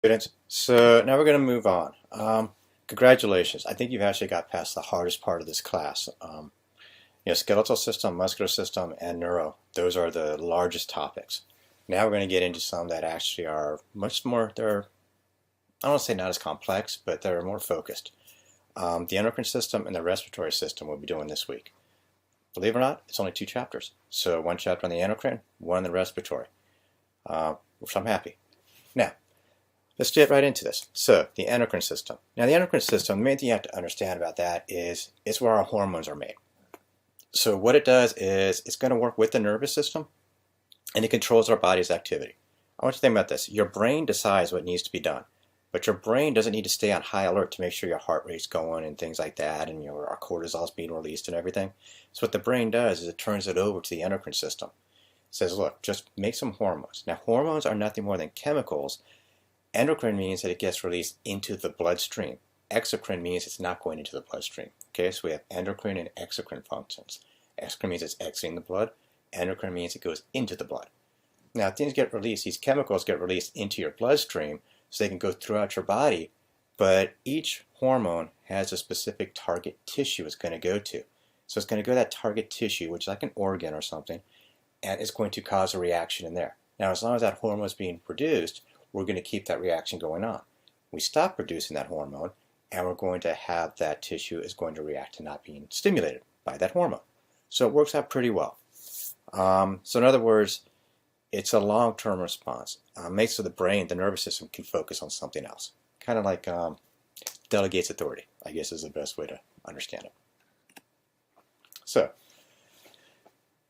Students, so now we're going to move on. Congratulations. I think you've actually got past the hardest part of this class. Skeletal system, muscular system, and neuro. Those are the largest topics. Now we're going to get into some that actually are much more, I don't want to say not as complex, but they're more focused. The endocrine system and the respiratory system we'll be doing this week. Believe it or not, it's only 2 chapters. So 1 chapter on the endocrine, 1 on the respiratory, which I'm happy. Now, let's get right into this. So, the endocrine system. Now, the endocrine system, the main thing you have to understand about that is it's where our hormones are made. So, what it does is it's going to work with the nervous system, and it controls our body's activity. I want you to think about this. Your brain decides what needs to be done, but your brain doesn't need to stay on high alert to make sure your heart rate's going and things like that, and our cortisol's being released and everything. So, what the brain does is it turns it over to the endocrine system. It says, look, just make some hormones. Now, hormones are nothing more than chemicals. Endocrine means that it gets released into the bloodstream. Exocrine means it's not going into the bloodstream. Okay, so we have endocrine and exocrine functions. Exocrine means it's exiting the blood. Endocrine means it goes into the blood. Now, things get released. These chemicals get released into your bloodstream so they can go throughout your body, but each hormone has a specific target tissue it's going to go to. So it's going to go to that target tissue, which is like an organ or something, and it's going to cause a reaction in there. Now, as long as that hormone is being produced, we're going to keep that reaction going on. We stop producing that hormone, and we're going to have that tissue is going to react to not being stimulated by that hormone. So it works out pretty well. So in other words, it's a long-term response. Makes so the brain, the nervous system, can focus on something else. Kind of like delegates authority, I guess is the best way to understand it. So,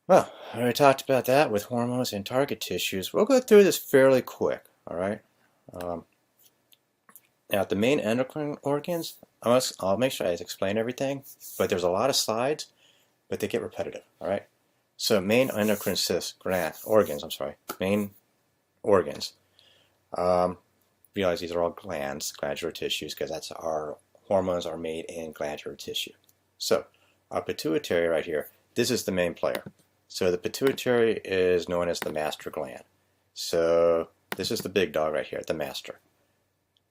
well, I already talked about that with hormones and target tissues. We'll go through this fairly quick. All right. Now, the main endocrine organs, I'll make sure I explain everything, but there's a lot of slides, but they get repetitive. All right. So, main endocrine main organs. Realize these are all glands, glandular tissues, because that's our hormones are made in glandular tissue. So, our pituitary right here, this is the main player. So, the pituitary is known as the master gland. So, this is the big dog right here, the master.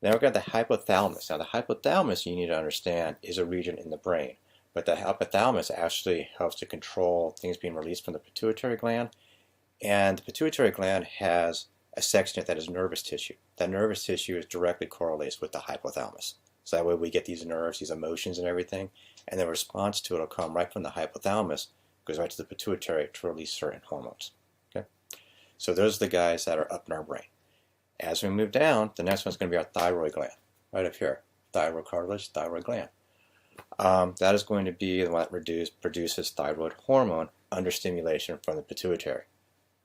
Now we've got the hypothalamus. Now the hypothalamus, you need to understand, is a region in the brain. But the hypothalamus actually helps to control things being released from the pituitary gland. And the pituitary gland has a section that is nervous tissue. That nervous tissue is directly correlates with the hypothalamus. So that way we get these nerves, these emotions and everything. And the response to it will come right from the hypothalamus, goes right to the pituitary to release certain hormones. So those are the guys that are up in our brain. As we move down, the next one's going to be our thyroid gland, right up here. Thyroid cartilage, thyroid gland. That is going to be the one that produces thyroid hormone under stimulation from the pituitary.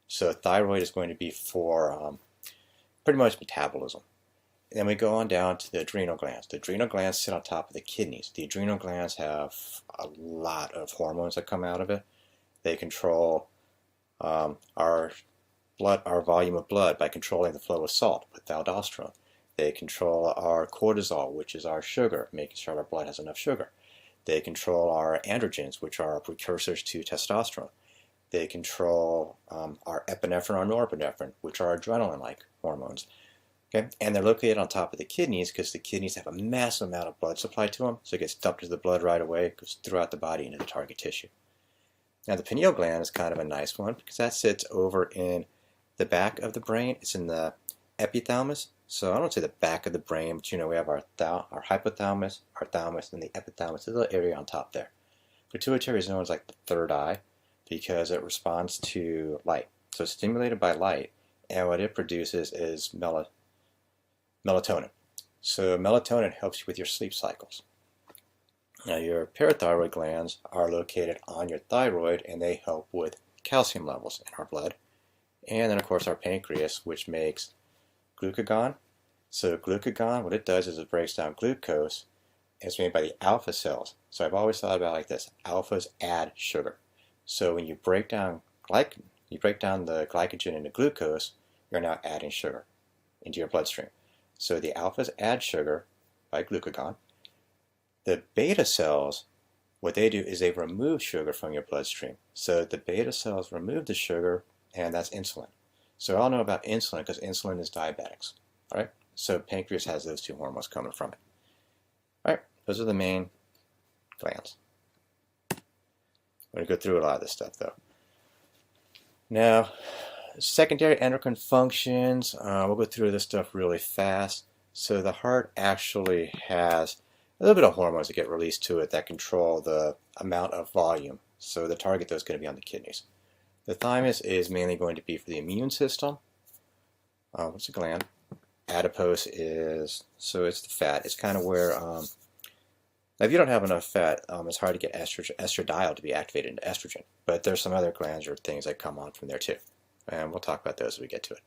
So thyroid is going to be for pretty much metabolism. And then we go on down to the adrenal glands. The adrenal glands sit on top of the kidneys. The adrenal glands have a lot of hormones that come out of it. They control our volume of blood by controlling the flow of salt with aldosterone. They control our cortisol, which is our sugar, making sure our blood has enough sugar. They control our androgens, which are precursors to testosterone. They control our epinephrine or norepinephrine, which are adrenaline-like hormones. Okay? And they're located on top of the kidneys because the kidneys have a massive amount of blood supply to them, so it gets dumped into the blood right away, goes throughout the body into the target tissue. Now the pineal gland is kind of a nice one because that sits over in the back of the brain. It's in the epithalamus. So I don't say the back of the brain, but we have our hypothalamus, our thalamus, and the epithalamus, the little area on top there. Pituitary is known as like the third eye because it responds to light. So it's stimulated by light, and what it produces is melatonin. So melatonin helps you with your sleep cycles. Now your parathyroid glands are located on your thyroid, and they help with calcium levels in our blood. And then, of course, our pancreas, which makes glucagon. So glucagon, what it does is it breaks down glucose. It's made by the alpha cells. So I've always thought about it like this. Alphas add sugar. So when you break down the glycogen into glucose, you're now adding sugar into your bloodstream. So the alphas add sugar by glucagon. The beta cells, what they do is they remove sugar from your bloodstream. So the beta cells remove the sugar, and that's insulin. So we all know about insulin because insulin is diabetics. All right? So pancreas has those two hormones coming from it. All right, those are the main glands. I'm going to go through a lot of this stuff though. Now, secondary endocrine functions, we'll go through this stuff really fast. So the heart actually has a little bit of hormones that get released to it that control the amount of volume. So the target though is going to be on the kidneys. The thymus is mainly going to be for the immune system. What's a gland? Adipose is, so it's the fat. It's kind of where, now if you don't have enough fat, it's hard to get estradiol to be activated into estrogen. But there's some other glands or things that come on from there too. And we'll talk about those as we get to it.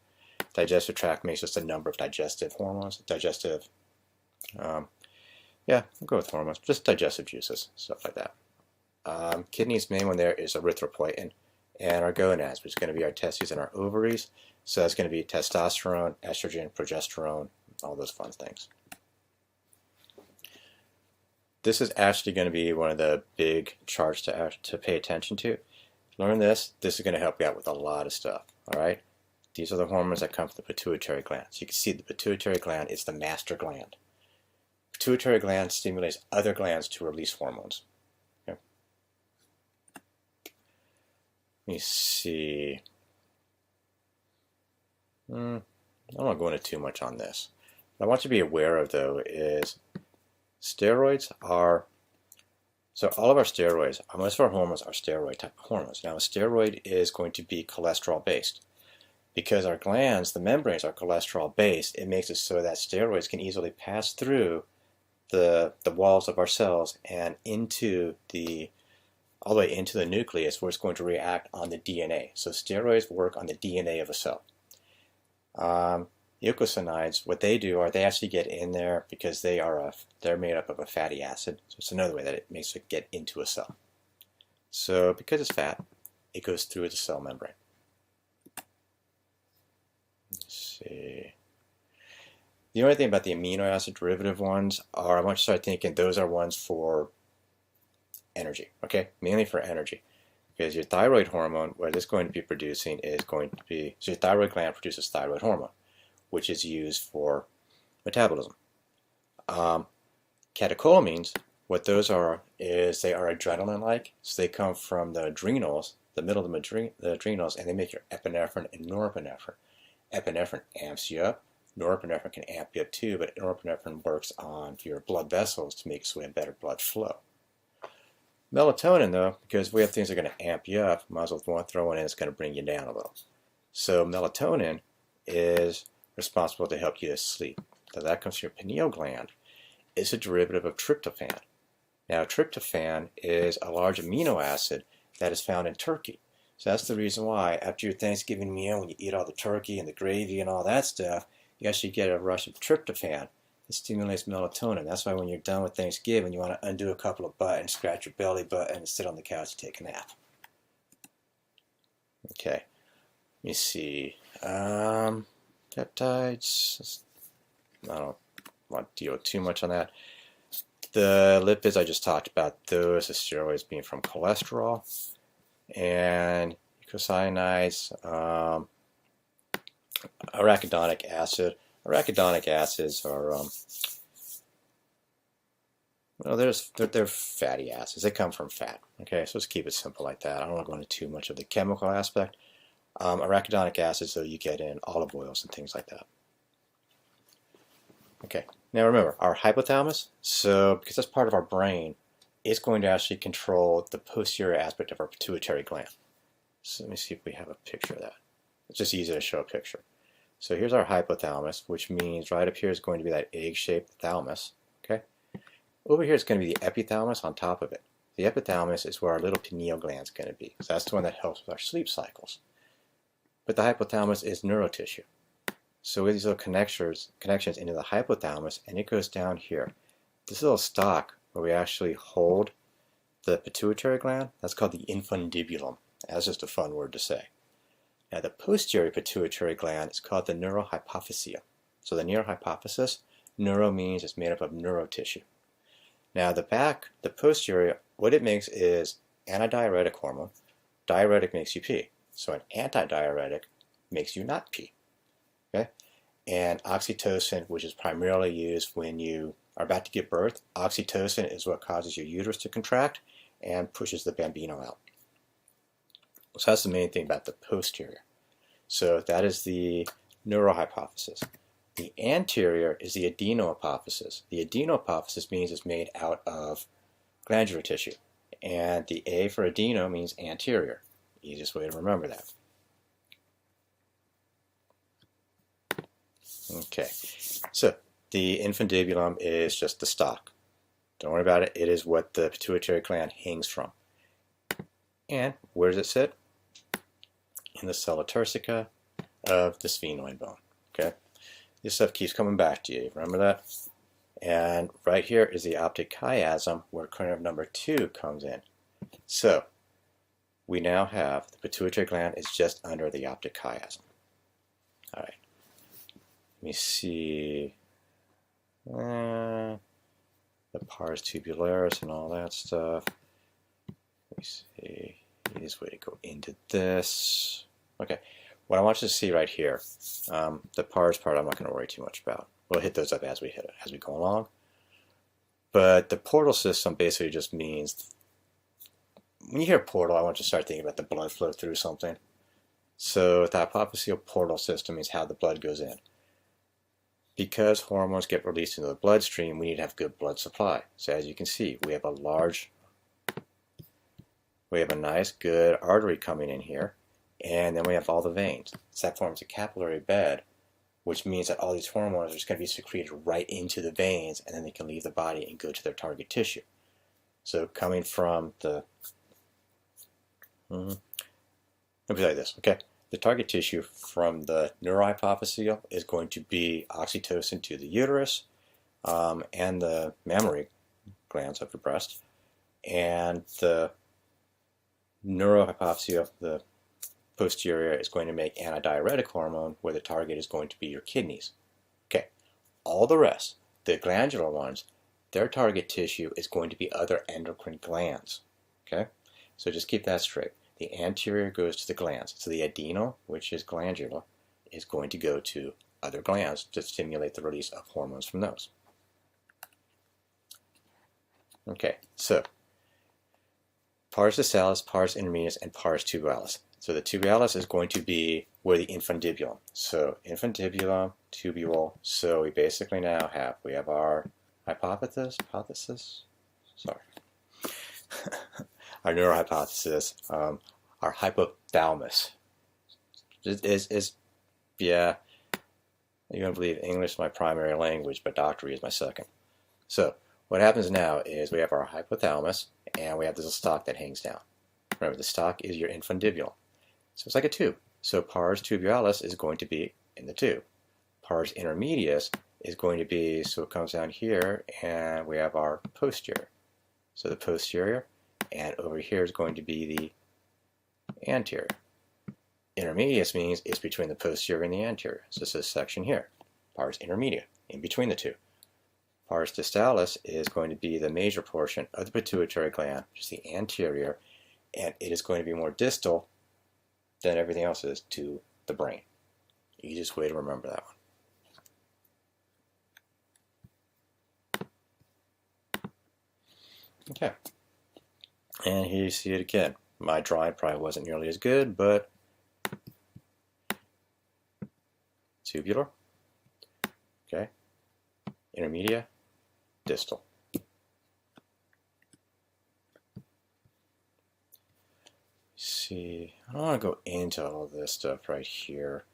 Digestive tract makes just a number of digestive hormones. Yeah, we'll go with hormones. Just digestive juices, stuff like that. Kidneys, main one there is erythropoietin. And our gonads, which is going to be our testes and our ovaries. So that's going to be testosterone, estrogen, progesterone, all those fun things. This is actually going to be one of the big charts to pay attention to. Learn this. This is going to help you out with a lot of stuff. All right. These are the hormones that come from the pituitary gland. So you can see the pituitary gland is the master gland. Pituitary gland stimulates other glands to release hormones. Okay. Let me see. I don't want to go into too much on this. What I want you to be aware of, though, is steroids are, so all of our steroids, most of our hormones are steroid type of hormones. Now, a steroid is going to be cholesterol based. Because our glands, the membranes are cholesterol based, it makes it so that steroids can easily pass through the walls of our cells and all the way into the nucleus where it's going to react on the DNA. So steroids work on the DNA of a cell. Eicosanoids, what they do are they actually get in there because they're made up of a fatty acid. So it's another way that it makes it get into a cell. So because it's fat, it goes through the cell membrane. Let's see. The only thing about the amino acid derivative ones are I want you to start thinking those are ones for energy, okay? Mainly for energy. Because your thyroid hormone, what it's going to be producing is going to be, so your thyroid gland produces thyroid hormone, which is used for metabolism. Catecholamines, what those are is they are adrenaline-like, so they come from the adrenals, the middle of the adrenals, and they make your epinephrine and norepinephrine. Epinephrine amps you up, norepinephrine can amp you up too, but norepinephrine works on your blood vessels to make it so we have better blood flow. Melatonin, though, because we have things that are going to amp you up, might as well throw one in that's going to bring you down a little. So melatonin is responsible to help you to sleep. So that comes from your pineal gland. It's a derivative of tryptophan. Now, tryptophan is a large amino acid that is found in turkey. So that's the reason why after your Thanksgiving meal, when you eat all the turkey and the gravy and all that stuff, you actually get a rush of tryptophan. It stimulates melatonin. That's why when you're done with Thanksgiving, you want to undo a couple of buttons, scratch your belly button, and sit on the couch and take a nap. Okay. Let me see. Peptides. I don't want to deal with too much on that. The lipids I just talked about, those, the steroids being from cholesterol. And eicosanoids, arachidonic acid. Arachidonic acids are, well, they're fatty acids. They come from fat. Okay, so let's keep it simple like that. I don't want to go into too much of the chemical aspect. Arachidonic acids, though, you get in olive oils and things like that. Okay, now remember, our hypothalamus, so because that's part of our brain, it's going to actually control the posterior aspect of our pituitary gland. So let me see if we have a picture of that. It's just easy to show a picture. So here's our hypothalamus, which means right up here is going to be that egg-shaped thalamus. Okay. Over here is going to be the epithalamus on top of it. The epithalamus is where our little pineal gland is going to be. So that's the one that helps with our sleep cycles. But the hypothalamus is neurotissue. So with these little connections into the hypothalamus, and it goes down here. This little stalk where we actually hold the pituitary gland, that's called the infundibulum. That's just a fun word to say. Now the posterior pituitary gland is called the neurohypophysia. So the neurohypophysis, neuro means it's made up of neurotissue. Now the back, the posterior, what it makes is antidiuretic hormone. Diuretic makes you pee. So an antidiuretic makes you not pee. Okay? and oxytocin, which is primarily used when you are about to give birth. Oxytocin is what causes your uterus to contract and pushes the bambino out. So that's the main thing about the posterior. So that is the neurohypophysis. The anterior is the adenohypophysis. The adenohypophysis means it's made out of glandular tissue. And the A for adeno means anterior. Easiest way to remember that. Okay, so the infundibulum is just the stalk. Don't worry about it. It is what the pituitary gland hangs from. And where does it sit? In the sella turcica of the sphenoid bone. Okay, this stuff keeps coming back to you. Remember that? And right here is the optic chiasm where cranial number 2 comes in. So we now have the pituitary gland is just under the optic chiasm. All right. Let me see. The pars tubularis and all that stuff. Let me see. Easiest way to go into this. Okay. What I want you to see right here, the pars part I'm not going to worry too much about. We'll hit those up as we go along. But the portal system basically just means, when you hear portal, I want you to start thinking about the blood flow through something. So the hypophyseal portal system is how the blood goes in. Because hormones get released into the bloodstream, we need to have good blood supply. So as you can see, we have a nice, good artery coming in here. And then we have all the veins. So that forms a capillary bed, which means that all these hormones are just going to be secreted right into the veins, and then they can leave the body and go to their target tissue. So coming from the, let me tell you this, okay? The target tissue from the neurohypophyseal is going to be oxytocin to the uterus and the mammary glands of the breast, and the neurohypophyseal, the posterior, is going to make antidiuretic hormone, where the target is going to be your kidneys. Okay, all the rest, the glandular ones, their target tissue is going to be other endocrine glands. Okay, so just keep that straight. The anterior goes to the glands. So the adrenal, which is glandular, is going to go to other glands to stimulate the release of hormones from those. Okay, so pars distalis, pars intermedius, and pars tubularis. So the tubulis is going to be where the infundibulum. So infundibulum, tubule. So we basically now have our hypothesis, sorry, our neurohypothesis, our hypothalamus. Yeah, you don't believe English is my primary language, but doctory is my second. So what happens now is we have our hypothalamus, and we have this stalk that hangs down. Remember, the stalk is your infundibulum. So it's like a tube. So pars tubularis is going to be in the tube. Pars intermedius is going to be, so it comes down here, and we have our posterior. So the posterior, and over here is going to be the anterior. Intermedius means it's between the posterior and the anterior. So it's this section here, pars intermedia, in between the two. Pars distalis is going to be the major portion of the pituitary gland, which is the anterior, and it is going to be more distal than everything else is to the brain. Easiest way to remember that one. Okay. And here you see it again. My drawing probably wasn't nearly as good, but tubular, okay, intermedia, distal. See, I don't want to go into all this stuff right here.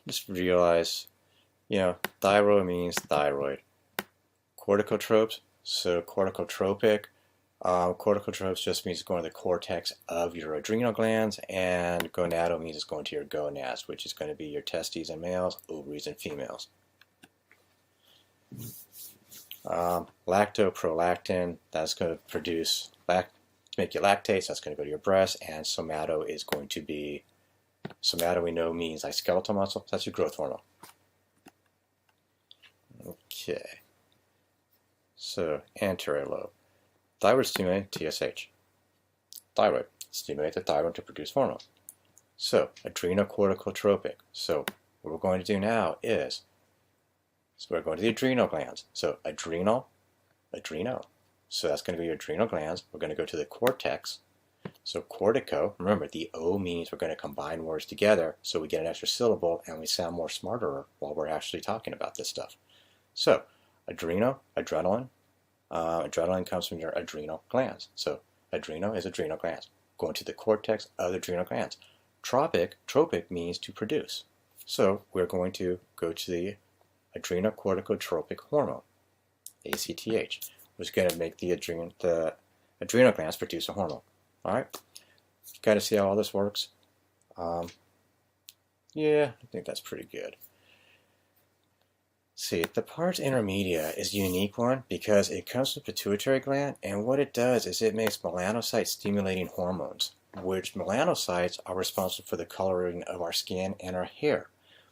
Just realize, thyroid means thyroid. Corticotropes, so corticotropic. Corticotropes just means it's going to the cortex of your adrenal glands, and gonado means it's going to your gonads, which is going to be your testes in males, ovaries in females. Lactoprolactin, that's going to produce to make you lactate, so that's going to go to your breast, and somato is going to be, somato we know means like skeletal muscle, so that's your growth hormone. Okay, so anterior lobe. Thyroid stimulate TSH. Thyroid stimulate the thyroid to produce hormone. So adrenocorticotropic. So what we're going to do now is, so we're going to the adrenal glands. So adrenal. So that's going to be your adrenal glands. We're going to go to the cortex. So cortico, remember the O means we're going to combine words together so we get an extra syllable and we sound more smarter while we're actually talking about this stuff. So adrenal, adrenaline. Adrenaline comes from your adrenal glands. So adrenal is adrenal glands. Going to the cortex of the adrenal glands. Tropic means to produce. So we're going to go to the adrenocorticotropic hormone, ACTH, which is going to make the adrenal glands produce a hormone. All right, got to see how all this works. Yeah, I think that's pretty good. See, the pars intermedia is a unique one because it comes from the pituitary gland, and what it does is it makes melanocyte-stimulating hormones, which melanocytes are responsible for the coloring of our skin and our hair.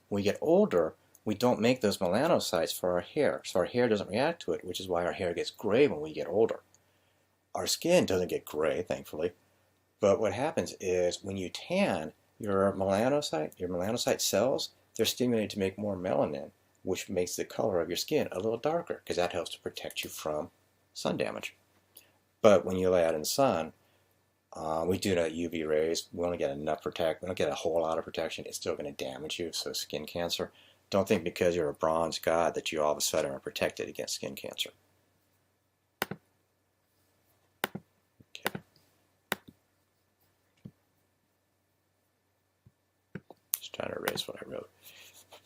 When we get older, we don't make those melanocytes for our hair, so our hair doesn't react to it, which is why our hair gets gray when we get older. Our skin doesn't get gray, thankfully, but what happens is when you tan, your melanocyte cells, they're stimulated to make more melanin, which makes the color of your skin a little darker because that helps to protect you from sun damage. But when you lay out in the sun, we do know that UV rays, we only get enough protection, we don't get a whole lot of protection, it's still going to damage you, so skin cancer. Don't think because you're a bronze god that you all of a sudden are protected against skin cancer. Okay. Just trying to erase what I wrote.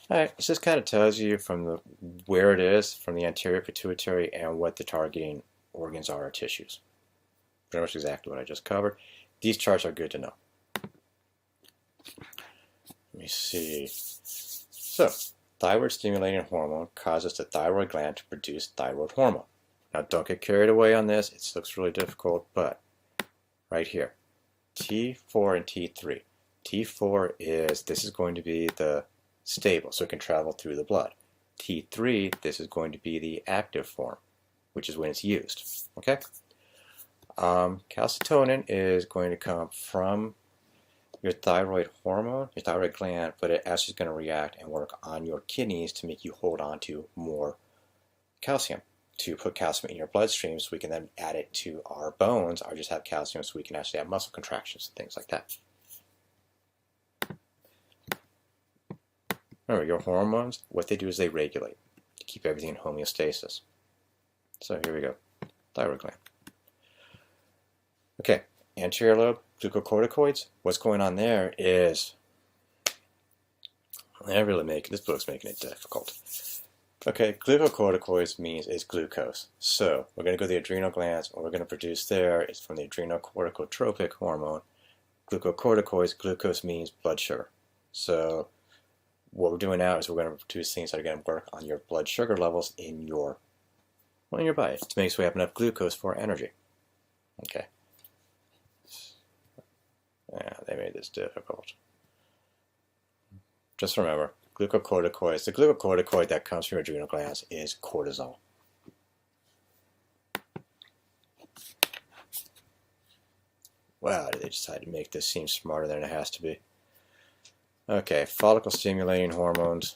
Alright, this just kind of tells you from where it is, from the anterior pituitary, and what the targeting organs are or tissues. Pretty much exactly what I just covered. These charts are good to know. Let me see. So, thyroid stimulating hormone causes the thyroid gland to produce thyroid hormone. Now don't get carried away on this, it looks really difficult, but right here, T4 and T3. T4 is, this is going to be the stable, so it can travel through the blood. T3, this is going to be the active form, which is when it's used. Okay? Calcitonin is going to come from your thyroid hormone, your thyroid gland, but it actually is going to react and work on your kidneys to make you hold on to more calcium, to put calcium in your bloodstream so we can then add it to our bones or just have calcium so we can actually have muscle contractions and things like that. Remember, your hormones, what they do is they regulate to keep everything in homeostasis. So here we go, thyroid gland. Okay, anterior lobe, glucocorticoids. What's going on there is, this book's making it difficult. Okay, glucocorticoids means it's glucose. So we're going to go to the adrenal glands. What we're going to produce there is from the adrenocorticotropic hormone. Glucocorticoids, glucose means blood sugar. So what we're doing now is we're going to produce things that are going to work on your blood sugar levels in your body to make sure we have enough glucose for energy. Okay. Yeah, they made this difficult. Just remember, glucocorticoids, the glucocorticoid that comes from your adrenal glands is cortisol. Wow, they decided to make this seem smarter than it has to be. Okay, follicle stimulating hormones.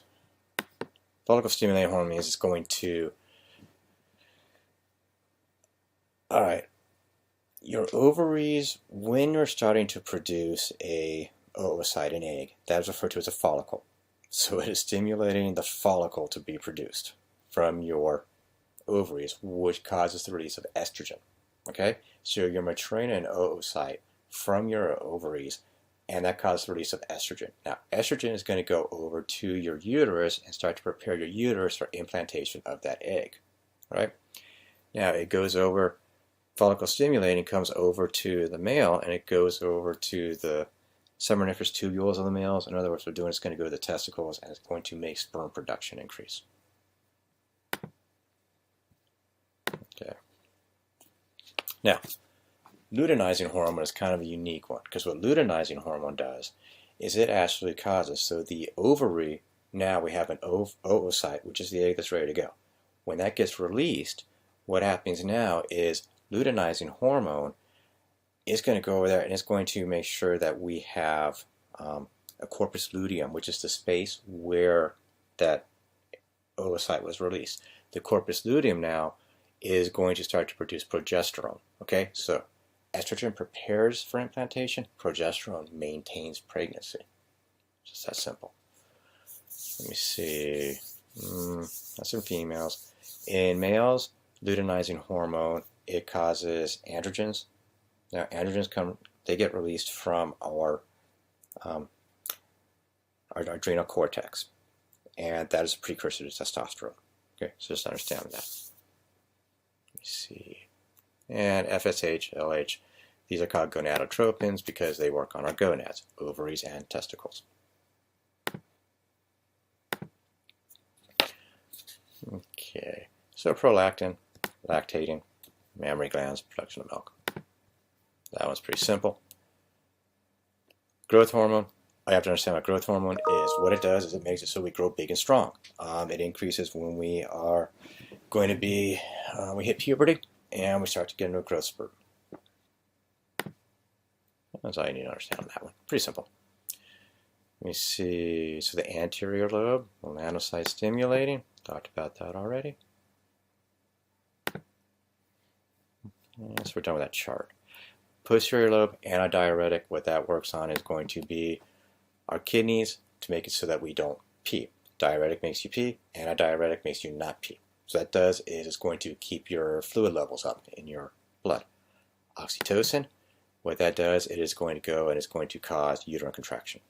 Follicle stimulating hormone means it's going to, alright, your ovaries, when you're starting to produce a oocyte, an egg, that is referred to as a follicle. So it is stimulating the follicle to be produced from your ovaries, which causes the release of estrogen. Okay? So you're maturing an oocyte from your ovaries, and that causes the release of estrogen. Now, estrogen is going to go over to your uterus and start to prepare your uterus for implantation of that egg. Right? Now, it goes over, follicle stimulating comes over to the male, and it goes over to the seminiferous tubules of the males. In other words, what we're doing is going to go to the testicles, and it's going to make sperm production increase. Okay. Now, luteinizing hormone is kind of a unique one, because what luteinizing hormone does is it actually causes, so the ovary, now we have an oocyte, which is the egg that's ready to go. When that gets released, what happens now is luteinizing hormone is going to go over there and it's going to make sure that we have a corpus luteum, which is the space where that oocyte was released. The corpus luteum now is going to start to produce progesterone. Okay, so estrogen prepares for implantation, progesterone maintains pregnancy. Just that simple. Let me see. That's in females. In males, luteinizing hormone, it causes androgens. Now, androgens they get released from our adrenal cortex, and that is a precursor to testosterone. Okay, so just understand that. Let me see. And FSH, LH, these are called gonadotropins because they work on our gonads, ovaries, and testicles. Okay, so prolactin, lactating, mammary glands, production of milk. That one's pretty simple. Growth hormone. I have to understand what growth hormone is. What it does is it makes it so we grow big and strong. It increases when we are going to be, we hit puberty and we start to get into a growth spurt. That's all you need to understand on that one. Pretty simple. Let me see. So the anterior lobe, melanocyte stimulating. Talked about that already. So we're done with that chart. Posterior lobe, antidiuretic. What that works on is going to be our kidneys to make it so that we don't pee. Diuretic makes you pee, antidiuretic makes you not pee. So that does is it's going to keep your fluid levels up in your blood. Oxytocin, what that does, it is going to go and it's going to cause uterine contraction.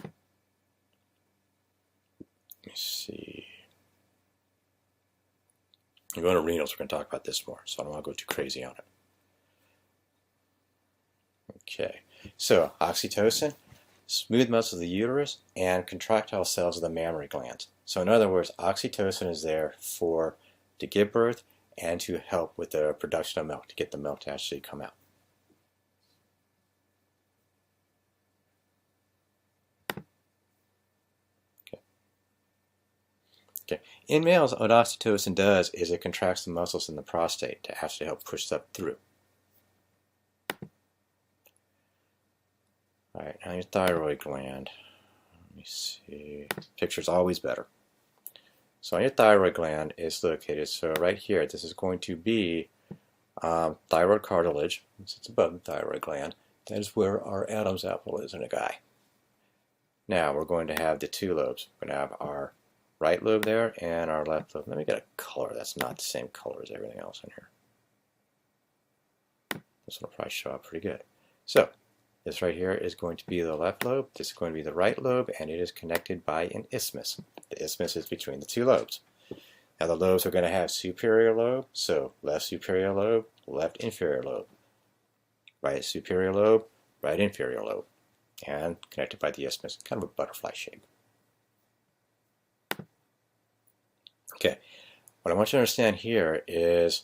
Let me see. We're going to renals, we're going to talk about this more, so I don't want to go too crazy on it. Okay, so oxytocin, smooth muscles of the uterus, and contractile cells of the mammary glands. So in other words, oxytocin is there to give birth and to help with the production of milk, to get the milk to actually come out. Okay. In males, what oxytocin does is it contracts the muscles in the prostate to actually help push stuff through. Alright, now your thyroid gland. Let me see. Picture's always better. So on your thyroid gland is located, so right here, this is going to be thyroid cartilage. It's above the thyroid gland. That is where our Adam's apple is in a guy. Now we're going to have the two lobes. We're going to have our right lobe there and our left lobe. Let me get a color that's not the same color as everything else in here. This one will probably show up pretty good. So this right here is going to be the left lobe, this is going to be the right lobe, and it is connected by an isthmus. The isthmus is between the two lobes. Now the lobes are going to have superior lobe, so left superior lobe, left inferior lobe. Right superior lobe, right inferior lobe. And connected by the isthmus, kind of a butterfly shape. Okay, what I want you to understand here is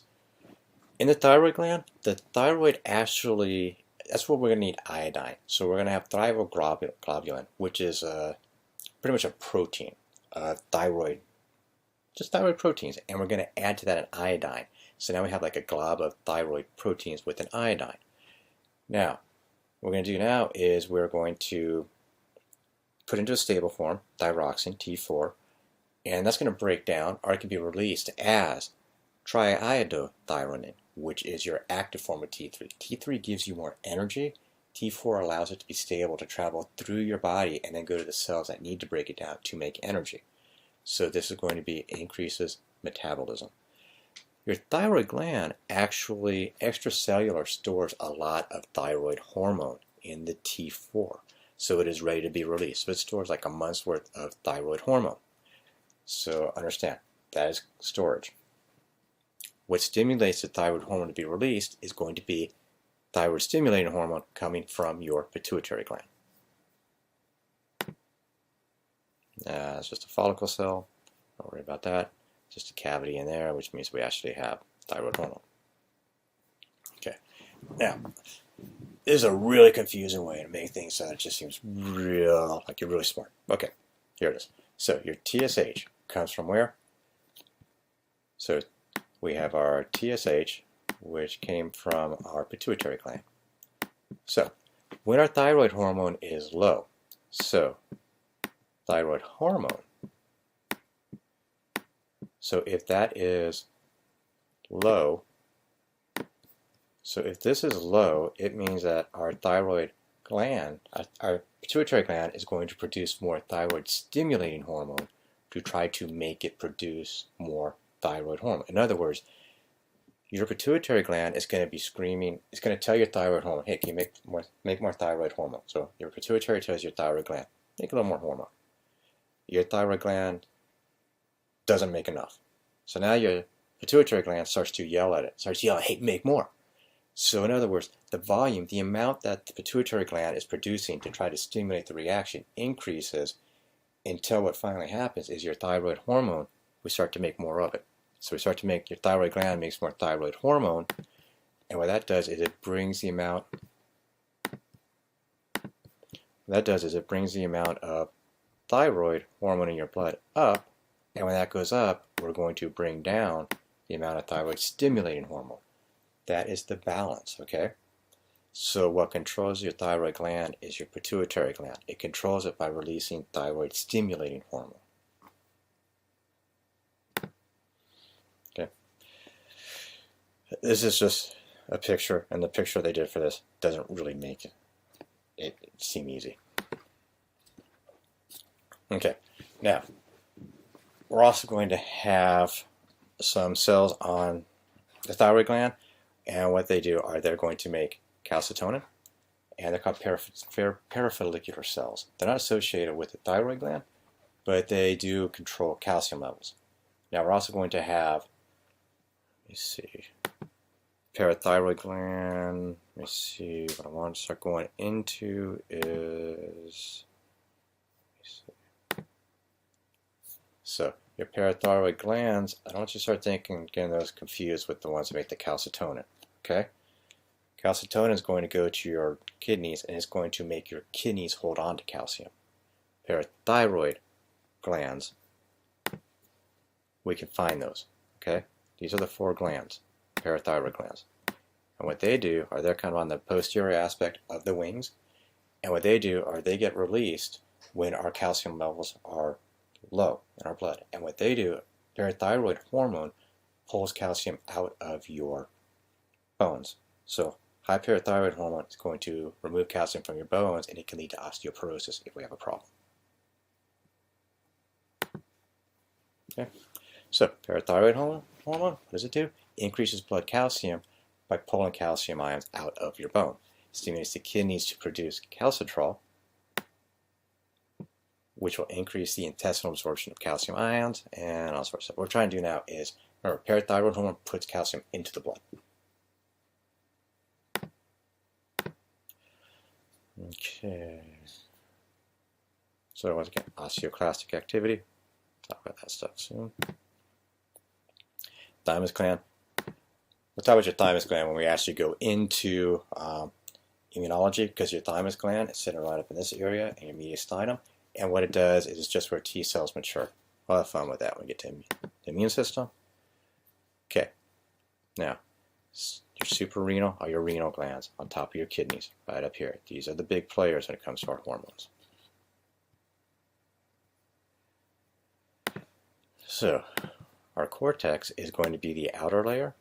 in the thyroid gland, the thyroid actually, that's where we're going to need iodine. So we're going to have thyroglobulin, which is pretty much a protein, thyroid, just thyroid proteins, and we're going to add to that an iodine. So now we have like a glob of thyroid proteins with an iodine. Now, what we're going to do now is we're going to put into a stable form, thyroxine, T4, and that's going to break down, or it can be released as triiodothyronine, which is your active form of T3. T3 gives you more energy. T4 allows it to be stable to travel through your body and then go to the cells that need to break it down to make energy. So this is going to be increases metabolism. Your thyroid gland actually extracellular stores a lot of thyroid hormone in the T4. So it is ready to be released. So it stores like a month's worth of thyroid hormone. So understand, that is storage. What stimulates the thyroid hormone to be released is going to be thyroid stimulating hormone coming from your pituitary gland. It's just a follicle cell. Don't worry about that. Just a cavity in there, which means we actually have thyroid hormone. Okay. Now, there's a really confusing way to make things so that it just seems real, like you're really smart. Okay, here it is. So your TSH comes from where? So we have our TSH, which came from our pituitary gland. So when our thyroid hormone is low, so thyroid hormone, so if that is low, so if this is low, it means that our thyroid gland, our pituitary gland, is going to produce more thyroid stimulating hormone to try to make it produce more thyroid hormone. In other words, your pituitary gland is going to be screaming, it's going to tell your thyroid hormone, hey, can you make more thyroid hormone? So your pituitary tells your thyroid gland, make a little more hormone. Your thyroid gland doesn't make enough. So now your pituitary gland starts to yell at it, starts yelling, hey, make more. So in other words, the volume, the amount that the pituitary gland is producing to try to stimulate the reaction increases until what finally happens is your thyroid hormone, we start to make more of it. So we start to make, your thyroid gland makes more thyroid hormone, and what that does is it brings the amount, of thyroid hormone in your blood up, and when that goes up, we're going to bring down the amount of thyroid stimulating hormone. That is the balance, okay? So what controls your thyroid gland is your pituitary gland. It controls it by releasing thyroid stimulating hormone. Okay. This is just a picture, and the picture they did for this doesn't really make it seem easy. Okay, now we're also going to have some cells on the thyroid gland, and what they do are they're going to make calcitonin, and they're called parafollicular cells. They're not associated with the thyroid gland, but they do control calcium levels. Now we're also going to have, let me see, parathyroid gland. Let me see, what I want to start going into is, so your parathyroid glands, I don't want you to start getting those confused with the ones that make the calcitonin, okay? Calcitonin is going to go to your kidneys, and it's going to make your kidneys hold on to calcium. Parathyroid glands, we can find those, okay? These are the 4 glands, parathyroid glands. And what they do are they're kind of on the posterior aspect of the wings, and what they do are they get released when our calcium levels are low in our blood. And what they do, parathyroid hormone pulls calcium out of your bones. So high parathyroid hormone is going to remove calcium from your bones, and it can lead to osteoporosis if we have a problem. Okay, so parathyroid hormone, what does it do? Increases blood calcium by pulling calcium ions out of your bone. It stimulates the kidneys to produce calcitrol, which will increase the intestinal absorption of calcium ions and all sorts of stuff. What we're trying to do now is, remember, parathyroid hormone puts calcium into the blood. Okay. So once again, osteoclastic activity. Talk about that stuff soon. Thymus gland. We'll talk about your thymus gland when we actually go into immunology, because your thymus gland is sitting right up in this area in your mediastinum. And what it does is it's just where T cells mature. We'll have fun with that when we get to the immune system. Okay. Now, your suprarenal are your renal glands on top of your kidneys, right up here. These are the big players when it comes to our hormones. So, our cortex is going to be the outer layer,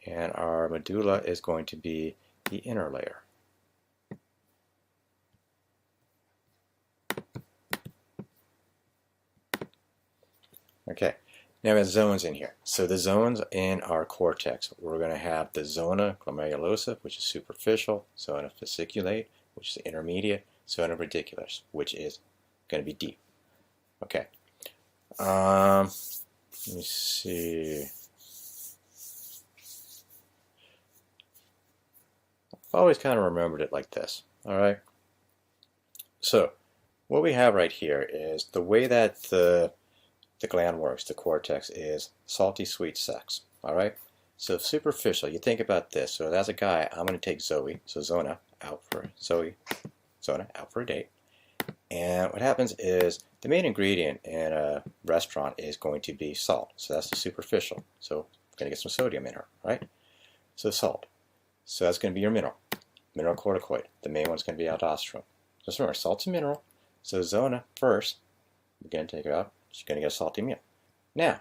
and our medulla is going to be the inner layer. Okay, now we have zones in here. So the zones in our cortex, we're going to have the zona glomerulosa, which is superficial, zona fasciculate, which is intermediate, zona radiculus, which is going to be deep. Okay. Let me see. I've always kind of remembered it like this. All right. So what we have right here is the way that the gland works, the cortex, is salty sweet sex. All right. So superficial, you think about this. So as a guy, I'm going to take Zoe, so Zona out for Zoe, Zona out for a date. And what happens is the main ingredient in a restaurant is going to be salt. So that's the superficial. So we're going to get some sodium in her, right? So salt. So that's going to be your mineral. mineralocorticoid. The main one's going to be aldosterone. Just remember, salt's a mineral, so Zona first, we're going to take her out, she's going to get a salty meal. Now,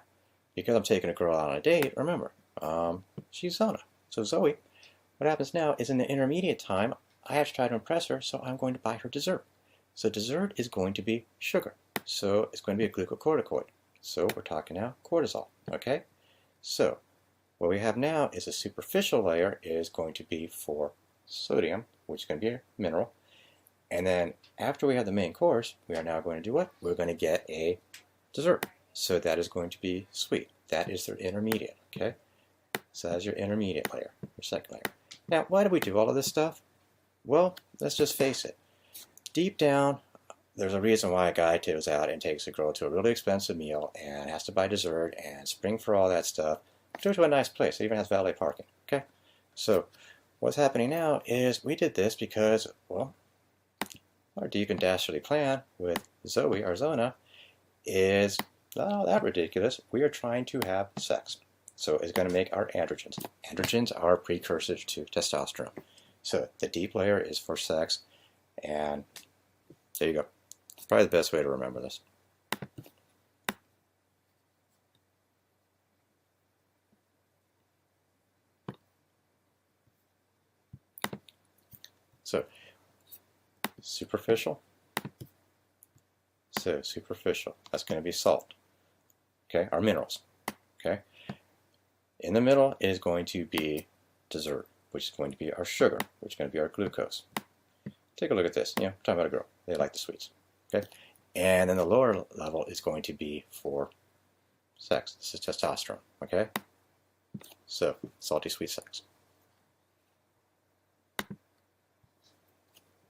because I'm taking a girl out on a date, remember, she's Zona. So Zoe, what happens now is in the intermediate time, I have to try to impress her, so I'm going to buy her dessert. So dessert is going to be sugar. So it's going to be a glucocorticoid. So we're talking now cortisol, okay? So what we have now is a superficial layer is going to be for sodium, which is going to be a mineral. And then after we have the main course, we are now going to do what? We're going to get a dessert. So that is going to be sweet. That is their intermediate, okay? So that's your intermediate layer, your second layer. Now, why do we do all of this stuff? Well, let's just face it. Deep down, there's a reason why a guy goes out and takes a girl to a really expensive meal and has to buy dessert and spring for all that stuff. Do it to a nice place. It even has valet parking, okay? So what's happening now is we did this because, well, our deep and dastardly plan with Zoe, our Zona, is not that ridiculous. We are trying to have sex. So it's going to make our androgens. Androgens are precursors to testosterone. So the deep layer is for sex, and there you go. Probably the best way to remember this. So superficial. So superficial, that's going to be salt. Okay, our minerals. Okay. In the middle is going to be dessert, which is going to be our sugar, which is going to be our glucose. Take a look at this. You know, we're talking about a girl. They like the sweets. Okay? And then the lower level is going to be for sex. This is testosterone. Okay? So, salty sweet sex.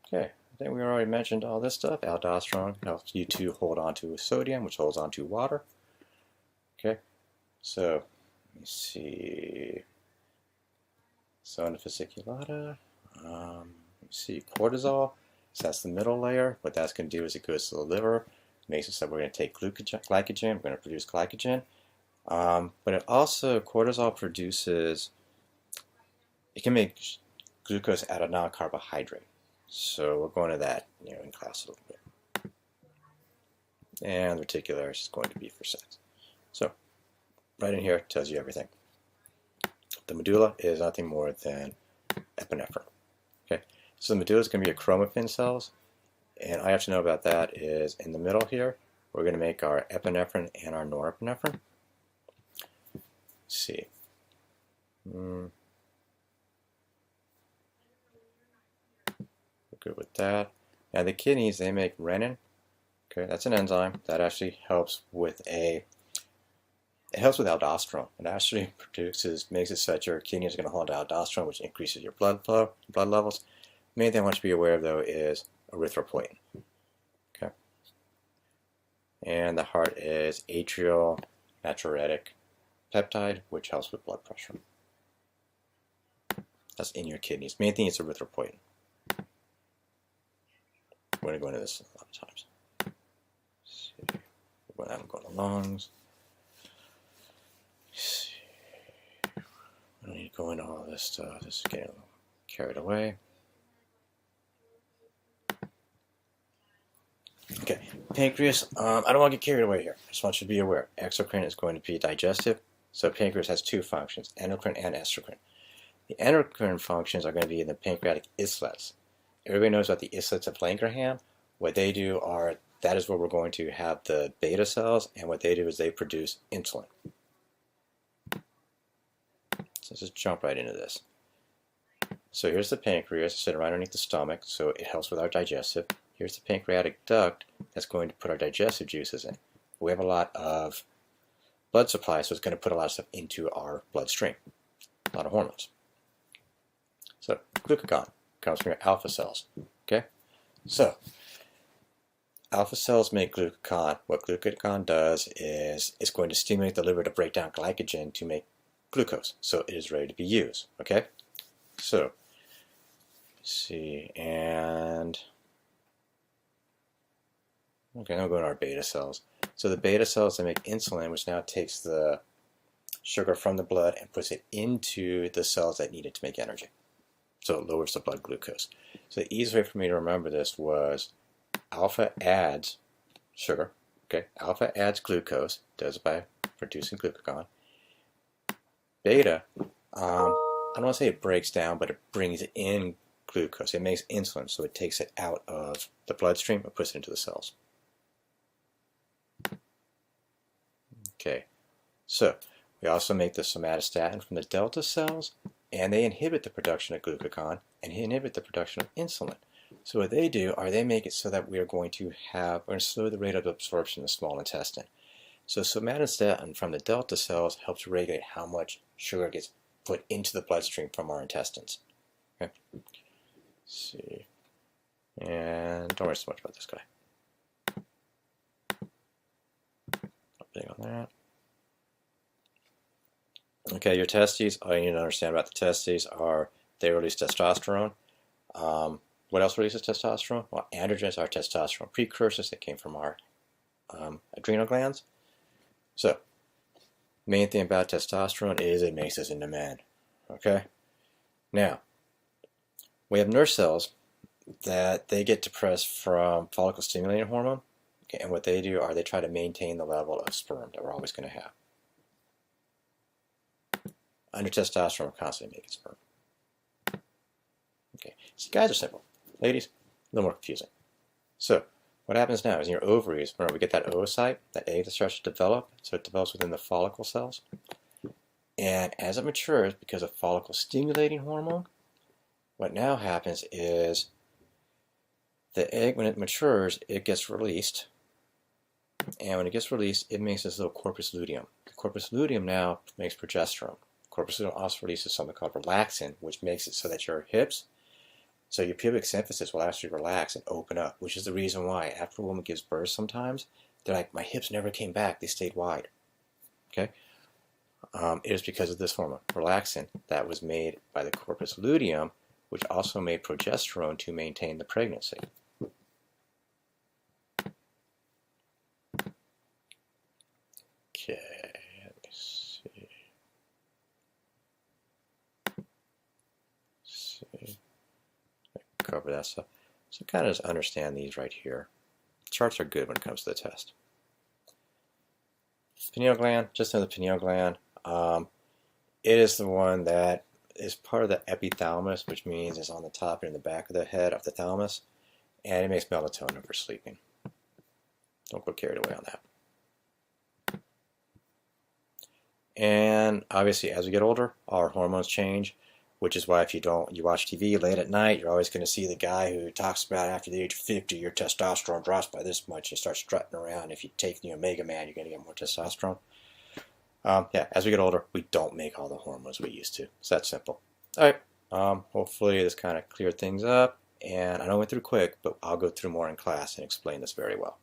Okay, I think we already mentioned all this stuff. Aldosterone helps you to hold on to sodium, which holds on to water. Okay? So, let me see. Zona fasciculata. Let me see. Cortisol. So that's the middle layer. What that's going to do is it goes to the liver. Makes it so we're going to take glycogen. We're going to produce glycogen. But it also, cortisol produces, it can make glucose out of non-carbohydrate. So we're going to that, in class a little bit. And the reticularis is going to be for sex. So right in here tells you everything. The medulla is nothing more than epinephrine. Okay, so the medulla is going to be a chromaffin cells, and all you have to know about that is in the middle here, we're going to make our epinephrine and our norepinephrine. Let's see. We're good with that. Now the kidneys, they make renin. Okay, that's an enzyme that actually helps with aldosterone. It actually makes it so that your kidneys are going to hold aldosterone, which increases your blood flow, blood levels. The main thing I want you to be aware of, though, is erythropoietin. Okay. And the heart is atrial natriuretic peptide, which helps with blood pressure. That's in your kidneys. Main thing is erythropoietin. We're going to go into this a lot of times. Let's see. I'm going to lungs. I don't need to go into all this stuff. This is getting a little carried away. Okay, pancreas. I don't want to get carried away here. I just want you to be aware. Exocrine is going to be digestive. So pancreas has two functions, endocrine and estrocrine. The endocrine functions are going to be in the pancreatic islets. Everybody knows about the islets of Langerhans. What they do are, that is where we're going to have the beta cells, and what they do is they produce insulin. So let's just jump right into this. So here's the pancreas sitting right underneath the stomach, so it helps with our digestive. Here's the pancreatic duct that's going to put our digestive juices in. We have a lot of blood supply, so it's going to put a lot of stuff into our bloodstream, a lot of hormones. So glucagon comes from your alpha cells. Okay, so alpha cells make glucagon. What glucagon does is it's going to stimulate the liver to break down glycogen to make glucose, so it is ready to be used. Okay, so let's see, and okay, now we'll go to our beta cells. So the beta cells, they make insulin, which now takes the sugar from the blood and puts it into the cells that need it to make energy. so it lowers the blood glucose. So the easiest way for me to remember this was alpha adds sugar. Okay, alpha adds glucose, does it by producing glucagon. Beta, I don't want to say it breaks down, but it brings in glucose. It makes insulin, so it takes it out of the bloodstream and puts it into the cells. Okay, so we also make the somatostatin from the delta cells, and they inhibit the production of glucagon and inhibit the production of insulin. So what they do are they make it so that we're going to slow the rate of absorption in the small intestine. So somatostatin from the delta cells helps regulate how much sugar gets put into the bloodstream from our intestines. Okay. Let's see. And don't worry so much about this guy. Nothing on that. Okay, your testes, all you need to understand about the testes are they release testosterone. What else releases testosterone? Well, androgens are testosterone precursors that came from our adrenal glands. So, main thing about testosterone is it makes us into men. Okay? Now, we have nerve cells that they get depressed from follicle stimulating hormone. Okay, and what they do are they try to maintain the level of sperm that we're always going to have. Under testosterone, we're constantly making sperm. Okay, so guys are simple. Ladies, a little more confusing. So, what happens now is in your ovaries, remember we get that oocyte, that egg that starts to develop, so it develops within the follicle cells. And as it matures, because of follicle stimulating hormone, what now happens is the egg, when it matures, it gets released. And when it gets released, it makes this little corpus luteum. The corpus luteum now makes progesterone. Corpus luteum also releases something called relaxin, which makes it so that your hips, so your pubic symphysis will actually relax and open up, which is the reason why after a woman gives birth sometimes, they're like, my hips never came back, they stayed wide. Okay? It is because of this hormone, relaxin, that was made by the corpus luteum, which also made progesterone to maintain the pregnancy. Okay, let me see. Cover that stuff. So kind of just understand these right here. Charts are good when it comes to the test. Pineal gland, just know the pineal gland. It is the one that is part of the epithalamus, which means it's on the top and in the back of the head of the thalamus, and it makes melatonin for sleeping. Don't get carried away on that. And obviously, as we get older, our hormones change, which is why if you watch TV late at night, you're always going to see the guy who talks about after the age of 50, your testosterone drops by this much. You start strutting around. If you take the Omega Man, you're going to get more testosterone. Yeah, as we get older, we don't make all the hormones we used to. It's that simple. All right. Hopefully this kind of cleared things up. And I know I went through quick, but I'll go through more in class and explain this very well.